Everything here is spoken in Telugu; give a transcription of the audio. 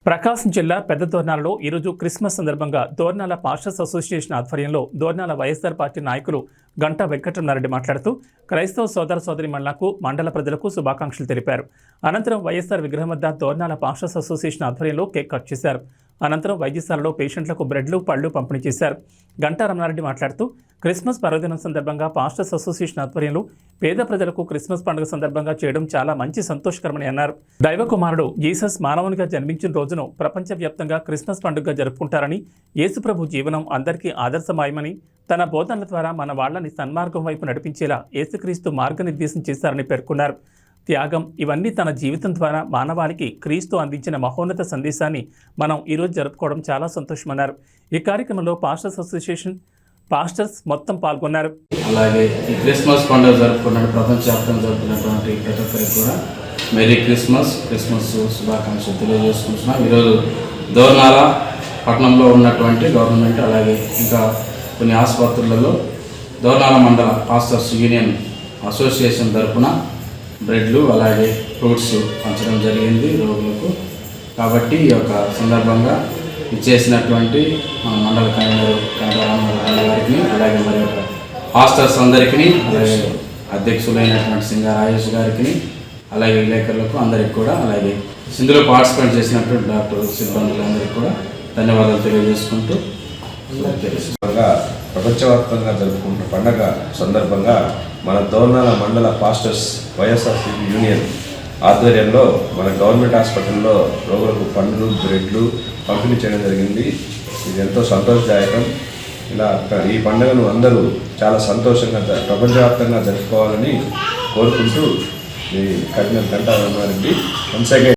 ప్రకాశం జిల్లా పెద్ద దోర్నాలలో ఈరోజు క్రిస్మస్ సందర్భంగా దోర్నాల పాస్టర్స్ అసోసియేషన్ ఆధ్వర్యంలో దోర్నాల వైఎస్ఆర్ పార్టీ నాయకులు గంటా వెంకటరమణారెడ్డి మాట్లాడుతూ క్రైస్తవ సోదర సోదరీమణులకు మండల ప్రజలకు శుభాకాంక్షలు తెలిపారు. అనంతరం వైఎస్ఆర్ విగ్రహం వద్ద దోర్నాల పాస్టర్స్ అసోసియేషన్ ఆధ్వర్యంలో కేక్ కట్ చేశారు. అనంతరం వైద్యశాలలో పేషెంట్లకు బ్రెడ్లు పళ్లు పంపిణీ చేశారు. గంటా రమణారెడ్డి మాట్లాడుతూ క్రిస్మస్ పర్వదినం సందర్భంగా పాస్టర్స్ అసోసియేషన్ ఆధ్వర్యంలో పేద ప్రజలకు క్రిస్మస్ పండుగ సందర్భంగా చేయడం చాలా మంచి సంతోషకరమని అన్నారు. దైవ కుమారుడు జీసస్ మానవునిగా జన్మించిన రోజును ప్రపంచవ్యాప్తంగా క్రిస్మస్ పండుగగా జరుపుకుంటారని, యేసుప్రభు జీవనం అందరికీ ఆదర్శమయమని, తన బోధనల ద్వారా మన వాళ్లని సన్మార్గం వైపు నడిపించేలా యేసుక్రీస్తు మార్గనిర్దేశం చేశారని పేర్కొన్నారు. త్యాగం ఇవన్నీ తన జీవితం ద్వారా మానవాళికి క్రీస్తు అందించిన మహోన్నత సందేశాన్ని మనం ఈరోజు జరుపుకోవడం చాలా సంతోషమన్నారు. ఈ కార్యక్రమంలో పాస్టర్స్ అసోసియేషన్ పాస్టర్స్ మొత్తం పాల్గొన్నారు. అలాగే ఈ క్రిస్మస్ పండుగ జరుపుకున్న ప్రపంచవ్యాప్తంగా జరుపుకున్నటువంటి ప్రతి ఒక్కరికి కూడా మెరీ క్రిస్మస్ శుభాకాంక్షలు తెలియజేసుకుంటున్నాం. ఈరోజు దోర్నాల పట్టణంలో ఉన్నటువంటి గవర్నమెంట్ అలాగే ఇంకా కొన్ని ఆసుపత్రులలో దోర్నాల మండల పాస్టర్స్ యూనియన్ అసోసియేషన్ తరఫున బ్రెడ్లు అలాగే ఫ్రూట్స్ పంచడం జరిగింది రోగులకు. కాబట్టి ఈ యొక్క సందర్భంగా ఇచ్చేసినటువంటి మన మండల కన్వీనర్ కనకరామరావు గారికి అలాగే మరి పాస్టర్స్ అందరికీ అలాగే అధ్యక్షులైనటువంటి సింగా రాజేష్ గారికి అలాగే విలేకరులకు అందరికి కూడా అలాగే ఇందులో పార్టిసిపేట్ చేసినటువంటి డాక్టర్ సిబ్బందులందరికీ కూడా ధన్యవాదాలు తెలియజేసుకుంటూ ప్రపంచవ్యాప్తంగా జరుపుకుంటున్న పండగ సందర్భంగా మన దోర్నాల మండల పాస్టర్స్ వైఎస్ఆర్సీపీ యూనియన్ ఆధ్వర్యంలో మన గవర్నమెంట్ హాస్పిటల్లో రోగులకు పండ్లు బ్రెడ్లు పంపిణీ చేయడం జరిగింది. ఇది ఎంతో సంతోషదాయకం. ఇలా ఈ పండుగను అందరూ చాలా సంతోషంగా ప్రపంచవ్యాప్తంగా జరుపుకోవాలని కోరుకుంటూ ఈ కర్నల్ గంటా రమణారెడ్డి